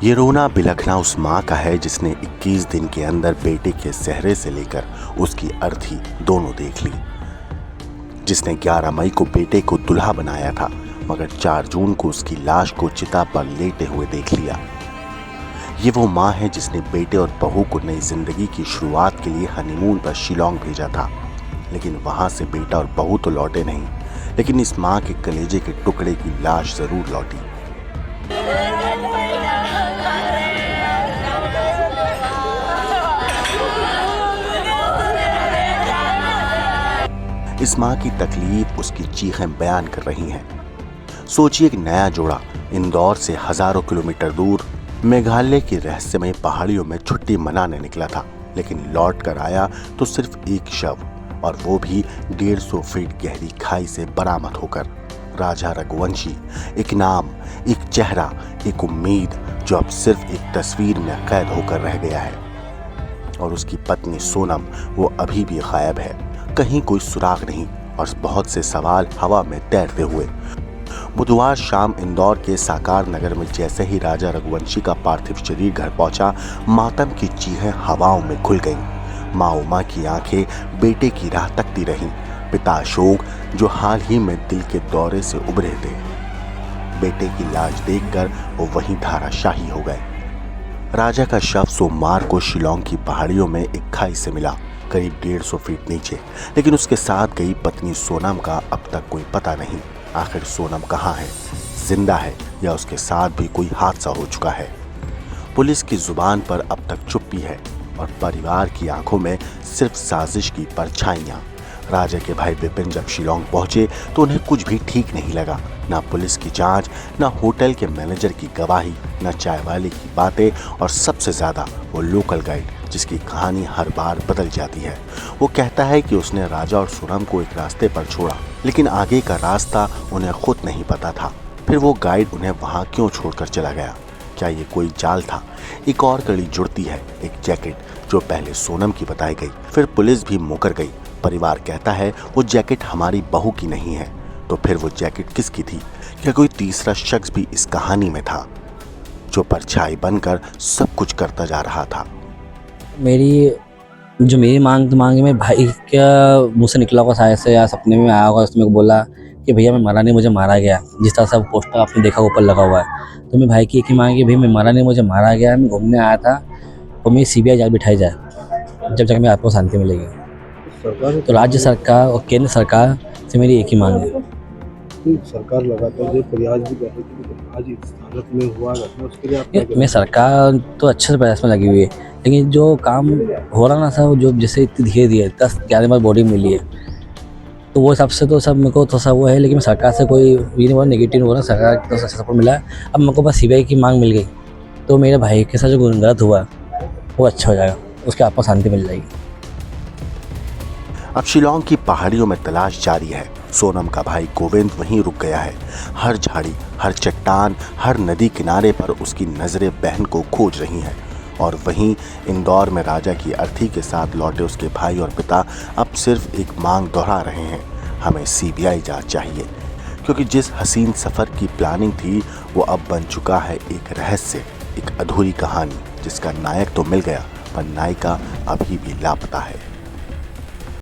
ये रोना बिलखना उस माँ का है जिसने 21 दिन के अंदर बेटे के सेहरे से लेकर उसकी अर्थी दोनों देख ली, जिसने 11 मई को बेटे को दुल्हा बनाया था मगर 4 जून को उसकी लाश को चिता पर लेटे हुए देख लिया। ये वो माँ है जिसने बेटे और बहू को नई जिंदगी की शुरुआत के लिए हनीमून पर शिलोंग भेजा था, लेकिन वहां से बेटा और बहू तो लौटे नहीं, लेकिन इस माँ के कलेजे के टुकड़े की लाश जरूर लौटी। इस माँ की तकलीफ, उसकी चीखें बयान कर रही हैं। सोचिए एक नया जोड़ा इंदौर से हजारों किलोमीटर दूर मेघालय की रहस्यमय पहाड़ियों में छुट्टी मनाने निकला था, लेकिन लौट कर आया तो सिर्फ एक शव, और वो भी 150 फीट गहरी खाई से बरामद होकर। राजा रघुवंशी, एक नाम, एक चेहरा, एक उम्मीद जो अब सिर्फ एक तस्वीर में कैद होकर रह गया है। और उसकी पत्नी सोनम, वो अभी भी गायब है। कहीं कोई सुराग नहीं और बहुत से सवाल हवा में तैरते हुए। बुधवार शाम इंदौर के साकार नगर में जैसे ही राजा रघुवंशी का पार्थिव शरीर घर पहुंचा, मातम की चीखें हवाओं में घुल गईं। माँ उमा की आंखें बेटे की राह तकती रहीं। पिता अशोक, जो हाल ही में दिल के दौरे से उबरे थे, बेटे की लाश देखकर वो वहीं धाराशाही हो गए। राजा का शव सोमवार को शिलोंग की पहाड़ियों में एक खाई से मिला, करीब 150 फीट नीचे, लेकिन उसके साथ गई पत्नी सोनम का अब तक कोई पता नहीं। आखिर सोनम कहाँ है, जिंदा है या उसके साथ भी कोई हादसा हो चुका है? पुलिस की जुबान पर अब तक चुप्पी है और परिवार की आंखों में सिर्फ साजिश की परछाइयां। राजा के भाई विपिन जब शिलोंग पहुंचे तो उन्हें कुछ भी ठीक नहीं लगा। ना पुलिस की जांच, ना होटल के मैनेजर की गवाही, ना चाय वाले की बातें, और सबसे ज्यादा वो लोकल गाइड जिसकी कहानी हर बार बदल जाती है। वो कहता है कि उसने राजा और सोनम को एक रास्ते पर छोड़ा, लेकिन आगे का रास्ता उन्हें खुद नहीं पता था। फिर वो गाइड उन्हें वहां क्यों छोड़कर चला गया? क्या ये कोई जाल था? एक और कड़ी जुड़ती है, एक जैकेट जो पहले सोनम की बताई गई, फिर पुलिस भी मुकर गई। परिवार कहता है वो जैकेट हमारी बहू की नहीं है। तो फिर वो जैकेट किसकी थी? क्या कोई तीसरा शख्स भी इस कहानी में था जो परछाई बनकर सब कुछ करता जा रहा था? मेरी मांग मेरे भाई का मुँह से निकला होगा शायद से, या सपने में आया होगा। उसने मेरे को बोला कि भैया मैं मरा नहीं, मुझे मारा गया। जिस तरह से पोस्टर आपने देखा ऊपर लगा हुआ है, तो मेरे भाई की एक ही मांग है, भैया मैं मरा नहीं, मुझे मारा गया। मैं घूमने आया था और मेरी CBI जाल बिठाई जाए, जब तक मेरी आत्मा शांति मिलेगी। तो राज्य सरकार और केंद्र सरकार से मेरी एक ही मांग है। सरकार लगातार जो प्रयास भी कर रही थी, लेकिन आज इस हालत में हुआ घटना, उसके लिए आप क्या मैं सरकार तो अच्छे से प्रयास में लगी हुई है, लेकिन जो काम हो रहा ना सर, जो जैसे इतनी धीरे धीरे 10-11 बार बॉडी मिली है, तो वो हिसाब से तो सब मेरे को थोड़ा सा वो है। लेकिन सरकार से कोई ये नहीं बोला, नेगेटिव हो रहा, सरकार तो सपोर्ट मिला है। अब मेरे को बस CBI की मांग मिल गई तो मेरे भाई के साथ जो गलत हुआ वो अच्छा हो जाएगा, उसके आपको शांति मिल जाएगी। अब शिलोंग की पहाड़ियों में तलाश जारी है। सोनम का भाई गोविंद वहीं रुक गया है। हर झाड़ी, हर चट्टान, हर नदी किनारे पर उसकी नजरें बहन को खोज रही हैं। और वहीं इंदौर में राजा की अर्थी के साथ लौटे उसके भाई और पिता अब सिर्फ एक मांग दोहरा रहे हैं, हमें CBI जांच चाहिए। क्योंकि जिस हसीन सफर की प्लानिंग थी वो अब बन चुका है एक रहस्य, एक अधूरी कहानी जिसका नायक तो मिल गया पर नायिका अभी भी लापता है।